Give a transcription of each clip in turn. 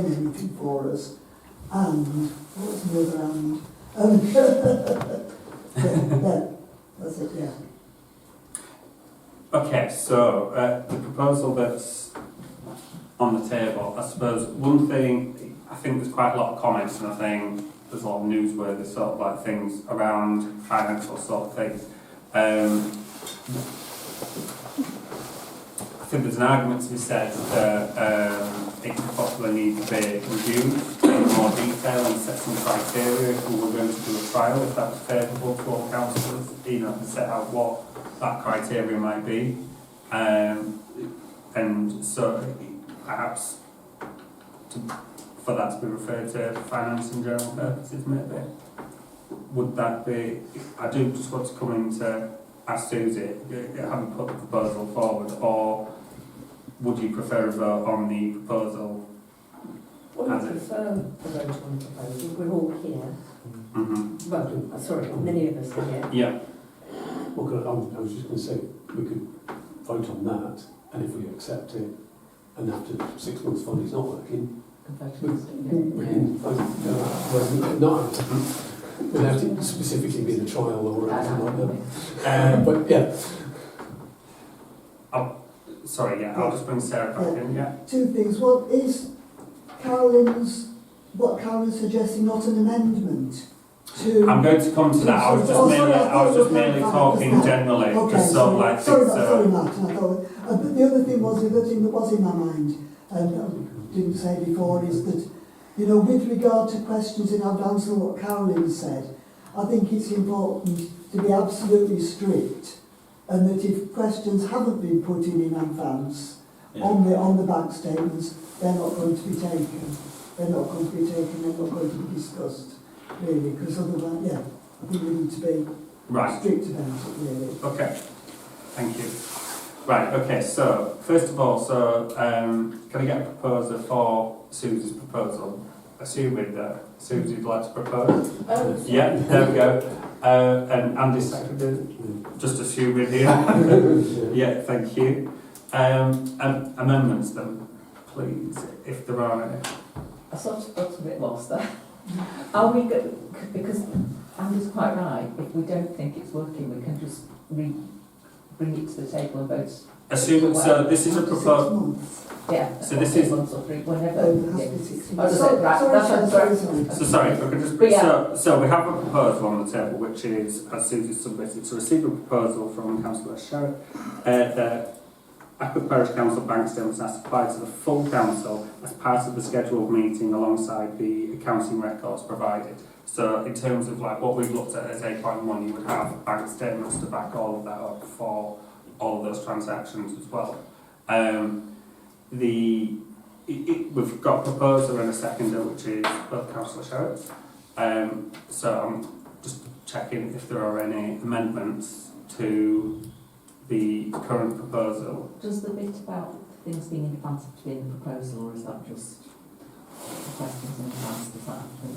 gain anything for us. And what was the other hand? Yeah, that's it. Yeah. Okay, so the proposal that's on the table, I suppose one thing, I think there's quite a lot of comments, and I think there's a lot of newsworthy sort of like things around financial sort of things. I think there's an argument to be said that it could possibly need to be reviewed in more detail and set some criteria if we were going to do a trial, if that was favourable to all councillors, you know, to set out what that criteria might be. And so perhaps for that to be referred to finance and general purposes maybe. Would that be, I do just want to come in to ask Susie, having put the proposal forward, or would you prefer a vote on the proposal? Well, I prefer a vote on the proposal. We're all here. Mm-hmm. Well, sorry, many of us are here. Yeah. Well, I was just going to say, we could vote on that, and if we accept it, and after 6 months find it's not working, we can vote not without it specifically being a trial or anything like that. But yeah. Sorry, yeah, I'll just bring Sarah back in, yeah. Two things. What is what Carolyn's suggesting, not an amendment to... I'm going to come to that. I was just mainly talking generally, okay, just sort of like sorry, things. sorry, Martin, I thought... but the other thing was, the other thing that was in my mind, and I didn't say before, is that, you know, with regard to questions in advance of what Carolyn said, I think it's important to be absolutely strict, and that if questions haven't been put in advance on the bank statements, they're not going to be taken. They're not going to be taken. They're not going to be discussed, really, because otherwise, yeah, I think we need to be strict about it, really. Okay, thank you. Right, okay, so first of all, can I get a proposer for Susie's proposal? Assuming that Susie'd like to propose. Yeah, there we go. And Andy seconded, just assuming here. Yeah, thank you. Amendments then, please, if there are any. I sort of got a bit lost there. Are we because Andy's quite right, if we don't think it's working, we can just bring it to the table and vote. Assuming, so this is a proposal. Yeah, so this is... months or 3, whenever. So sorry, if I could just... So we have a proposal on the table, which is, as Susie submitted, to receive a proposal from Councillor Sherritt, that Ackworth Parish Council bank statements are supplied to the full council as part of the scheduled meeting alongside the accounting records provided. So in terms of like what we've looked at as 8.1, you would have bank statements to back all of that up for all of those transactions as well. We've got a proposer and a seconder, which is both Councillor Sherritt. So I'm just checking if there are any amendments to the current proposal. Does the bit about things being in advance have to be in the proposal, or is that just the questions in advance? Does that have to be in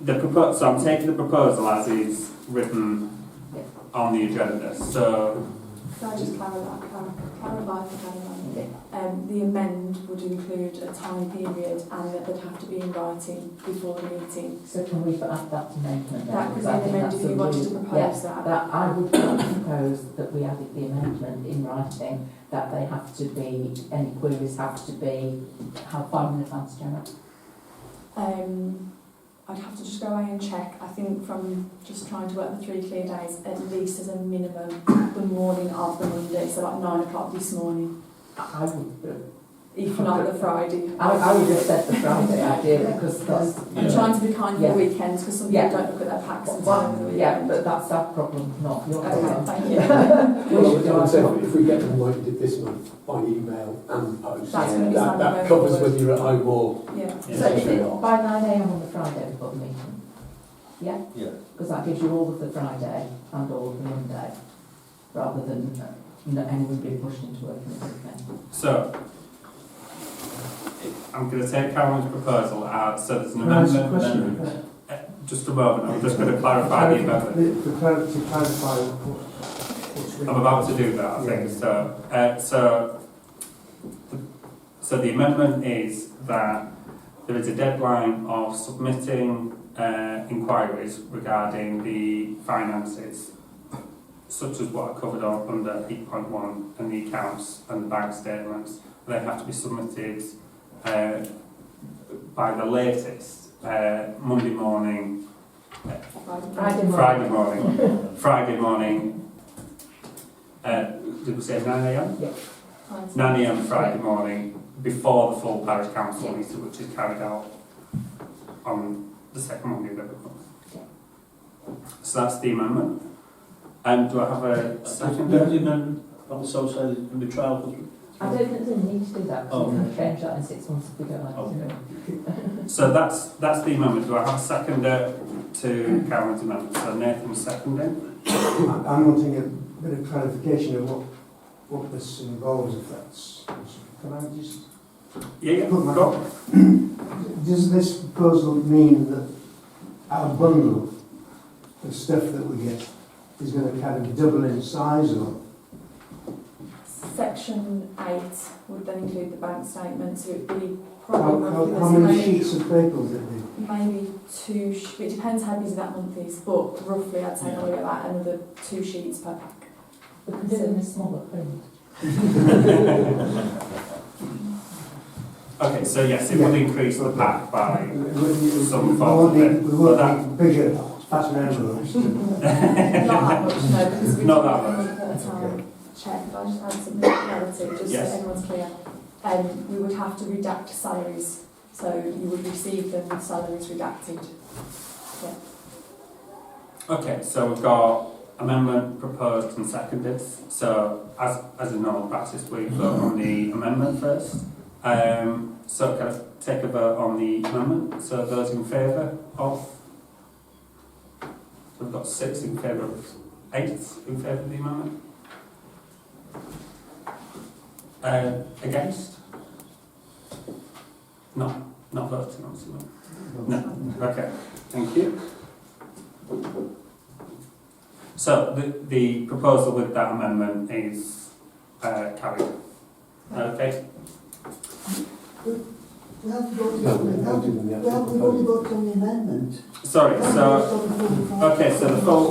the proposal? So I'm taking the proposal as is written on the agenda. So can I just clarify for Caroline? The amend would include a time period and that they'd have to be in writing before the meeting. So can we add that amendment? That could be an amendment if you wanted to propose that. I would propose that we added the amendment in writing, that they have to be, any queries have to be, how far in advance, Gemma? I'd have to just go away and check. I think from just trying to work the 3 clear days, at least as a minimum, the morning of the Monday, so like 9 o'clock this morning. I would. If not the Friday. I would have said the Friday idea, because that's... I'm trying to be kind for the weekends, because some people don't look at their packs and time for the weekend. Yeah, but that's our problem, not your problem. Thank you. Well, so if we get them like we did this month, by email and post, that covers whether you're at home or... Yeah. So is it by 9 AM on the Friday before the meeting? Yeah? Yeah. Because that gives you all of the Friday and all of the Monday, rather than anyone being pushed into work in the weekend. So I'm going to take Carolyn's proposal out, so there's an amendment. Just a moment, I'm just going to clarify the amendment. To clarify I'm about to do that, I think. So So the amendment is that there is a deadline of submitting inquiries regarding the finances, such as what are covered under 8.1 and the accounts and the bank statements. They have to be submitted by the latest Monday morning, Friday morning. Did we say 9 a.m? Yeah. 9 a.m. Friday morning before the full parish council meeting, which is carried out on the second Monday of every month. So that's the amendment. Do I have a second? The amendment also says it can be trial. I don't think they need to do that, because we Oh. can change that in 6 months if we don't like Okay. to. So that's the amendment. Do I have a seconder to Karen's amendment? So Nathan seconding. I'm wanting a bit of clarification of what this involves, if that's... Can I just... Yeah, go. Does this proposal mean that our bundle of stuff that we get is going to kind of double in size, or...? Section 8 would then include the bank statement, so it would be probably How many sheets of paper would it be? maybe two. It depends how busy that month is, but roughly I'd say probably about another 2 sheets per pack. We can do them in smaller print. Okay, so yes, it will increase the pack by We some won't form. need bigger pattern envelopes. Not that much, no, because we Not do that a much. month at a time check. If I just add something clarity, just Yes. so everyone's clear. We would have to redact salaries, so you would receive them with salaries redacted. Okay, so we've got amendment proposed and seconded. So as a normal practice, we vote on the amendment first. So can I take a vote on the amendment? So those in favour of? So we've got 6 in favour of 8 in favour of the amendment. Against? Not voting on something. No. Okay. Thank you. So the proposal with that amendment is carried. Okay. We haven't voted No, on we it. voted on the We've actual only proposal. voted on the amendment. Sorry. We haven't So voted on the full okay. So the full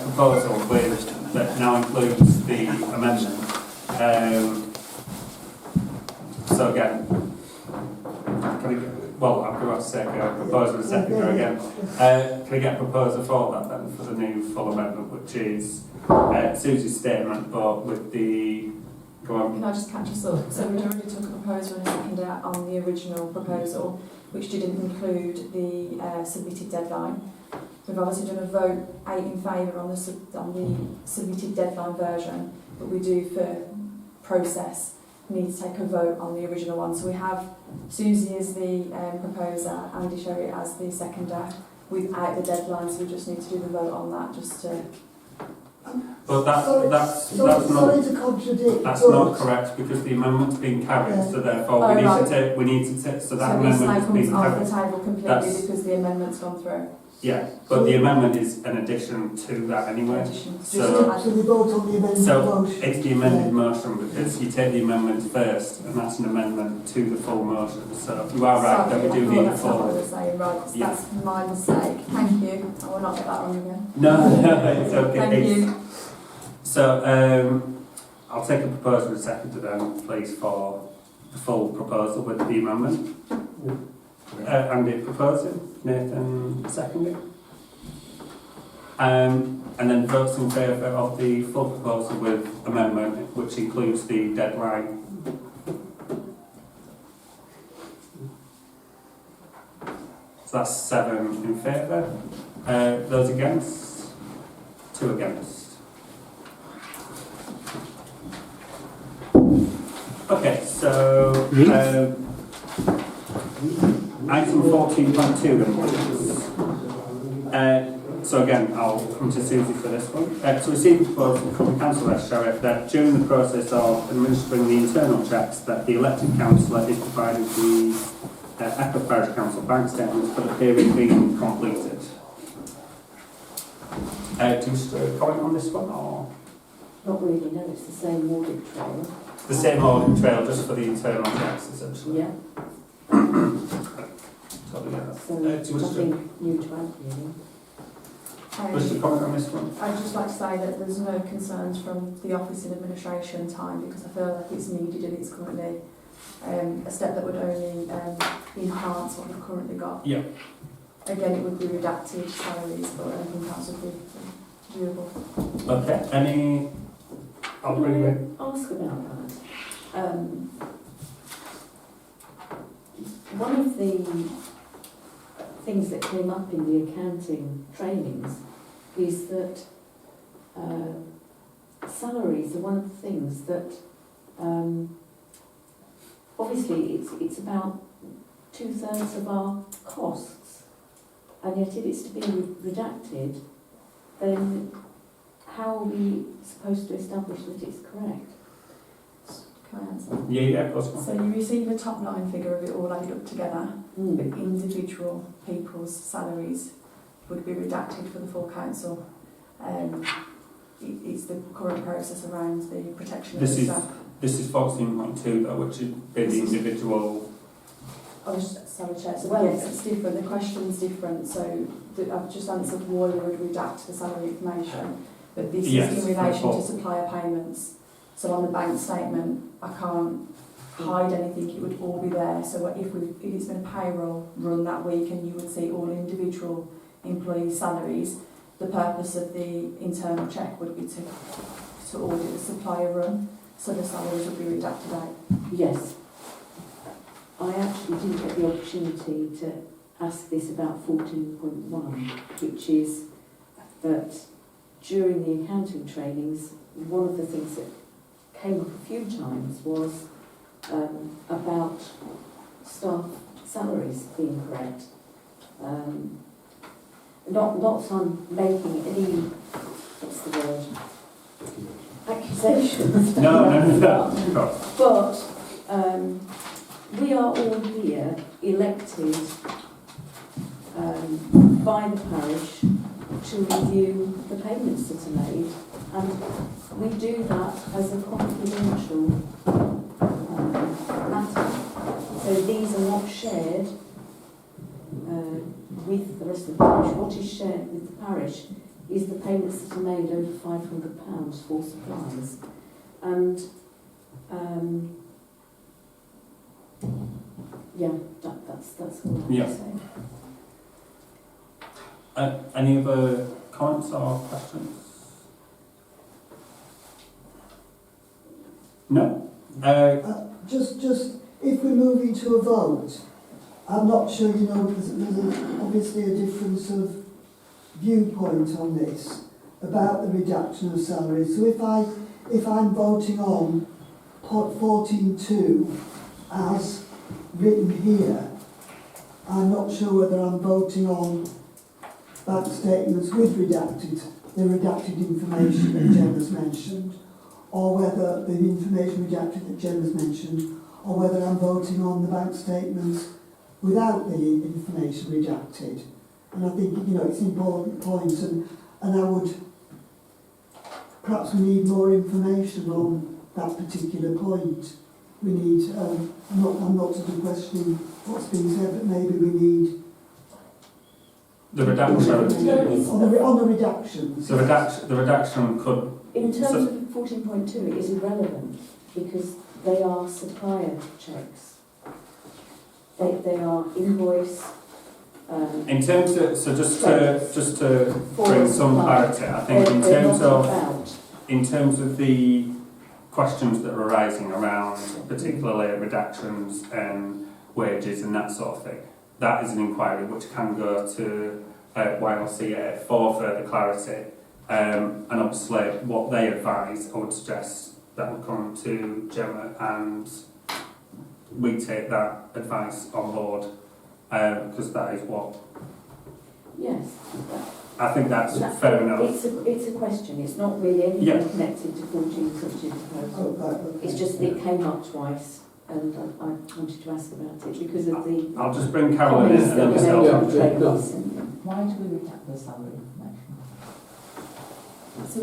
proposal with that now includes the amendment. So again, I'm going to say a proposal and a seconder again. Can I get a proposal for that then, for the new full amendment, which is Susie's statement, but with the... Go on. Can I just catch us up? So we already took a proposal and a seconder on the original proposal, which didn't include the submitted deadline. We've obviously done a vote 8 in favour on the submitted deadline version, but we do, for process, need to take a vote on the original one. So we have Susie as the proposer, Andy Sherry as the seconder, without the deadline, so we just need to do the vote on that, just to... But that's sorry to contradict. That's but not correct, because the amendment's been carried, Yeah. so therefore Oh, we right. need to take, so that so this amendment now has comes been off carried. the table completely That's- because the amendment's gone through. Yeah, but the amendment is an addition to that anyway. Addition. Just So- to add- So we vote on the amended So motion. it's the amended motion, because you take the amendment first, and that's an amendment to the full motion. So you are right, that we do Sorry, need I a thought that's not what I full. was saying, right, Yeah. that's my mistake. Thank you, I will not get that wrong again. No, it's okay. Thank you. So I'll take a proposal and second to them, please, for the full proposal with the amendment. Andy proposing, Nathan seconding. And then votes in favour of the full proposal with amendment, which includes the deadline. So that's 7 in favour. Those against? 2 against. Okay, so item 14.2 then, please. So again, I'll come to Susie for this one. To receive a proposal from Councillor Sherritt that during the process of administering the internal checks that the elected councillor is provided the Ackworth Parish Council bank statements for the period being completed. Do you wish to comment on this one, or? Not really, no, it's the same audit trail. The same audit trail just for the internal checks, essentially. Yeah, Totally get that. so Do you wish to- nothing new to add really. wish to comment on this one? I'd just like to say that there's no concerns from the office in administration time because I feel like it's needed and it's currently a step that would only enhance what we've currently got. Yeah. Again, it would be redacted salaries, but anything else would be viewable. Okay, any... I'll bring it. Ask about that. One of the things that came up in the accounting trainings is that salaries are one of the things that obviously it's about 2/3 of our costs, and yet if it's to be redacted, then how are we supposed to establish that it's correct? Can I answer? Yeah, of course. So you receive a top line figure of it all added up together, but individual people's salaries would be redacted for the full council. It's the current process around the protection of the staff. This is 14.2 though, which would be the individual... Oh, sorry, Chair. So Well, yes, it's different. The question's different. So I've just answered why we would redact the salary information, but this Yes, is in relation to therefore. supplier payments. So on the bank statement, I can't hide anything. It would all be there. So if it's been a payroll run that week, and you would see all individual employee salaries, the purpose of the internal check would be to audit the supplier run. So the salaries would be redacted out. Yes. I actually didn't get the opportunity to ask this about 14.1, which is that during the accounting trainings, one of the things that came up a few times was about staff salaries being correct. Not that I'm making any, what's the word, accusations. No. But we are all here elected by the parish to review the payments that are made, and we do that as a confidential matter. So these are not shared with the rest of the parish. What is shared with the parish is the payments that are made over £500 for supplies. And yeah, that's all I Yeah. can say. Any other comments or questions? No? Just if we're moving to a vote, I'm not sure, there's obviously a difference of viewpoint on this about the reduction of salaries. So if I'm voting on pot 14.2 as written here, I'm not sure whether I'm voting on bank statements with the redacted information that Gemma's mentioned, or whether the information redacted that Gemma's mentioned, or whether I'm voting on the bank statements without the information redacted. And I think, it's an important point, and I would, perhaps we need more information on that particular point. We need, I'm not sort of questioning what's being said, but maybe we need... The redaction... On the reductions. The redaction could... In terms of 14.2, it is irrelevant because they are supplier checks. They are invoice. In terms of, so just to bring some clarity, I think in terms of the questions that are arising around particularly redactions and wages and that sort of thing, that is an inquiry which can go to YLCA for further clarity. And obviously what they advise, I would suggest that would come to Gemma, and we take that advice on board, because that is what... Yes. I think that's fair enough. It's a question. It's not really anything connected to 14.2 proposal. Okay. It's just it came up twice, and I wanted to ask about it because of the... I'll just bring Carolyn in and then myself. Why do we redact the salary information? So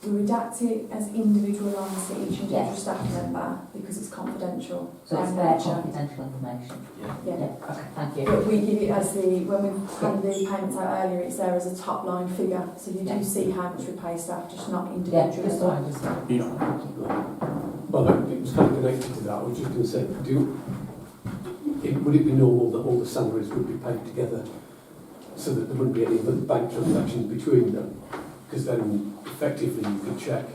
We redact it as individual lines to each individual Yes. staff member because it's confidential. So it's by their nature. confidential information. Yeah. Okay, thank you. But we give it as when we had the payments out earlier, it's there as a top line figure. So you do see how much we pay staff, just not Yeah, individual just so staff. I understand. Yeah. Well, it was kind of connected to that. I was just going to say, would it be normal that all the salaries would be paid together so that there wouldn't be any other bank transactions between them? Because then effectively you could check,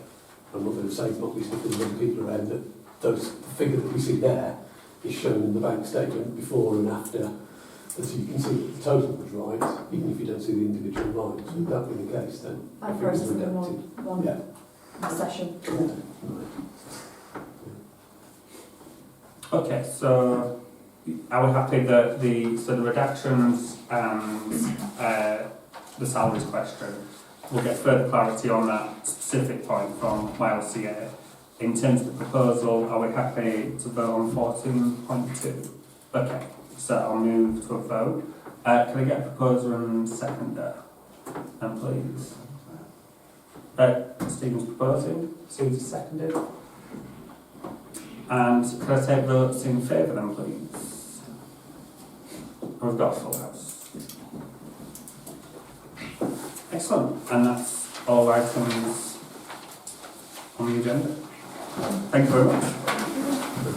I'm not going to say it's not least if there's other people around, that the figure that we see there is shown in the bank statement before and after, and so you can see that the total was right, even if you don't see the individual lines. Would that be the case then? That If it was process in redacted? one Yeah. session. Right. Okay, so are we happy that the redactions and the salaries question, we'll get further clarity on that specific point from YLCA. In terms of the proposal, are we happy to vote on 14.2? Okay, so I'll move to a vote. Can I get a proposer and seconder? And please. Stephen's proposing, Susie seconded. And can I take votes in favour then, please? We've got a full house. Excellent, and that's all items on the agenda. Thank you very much.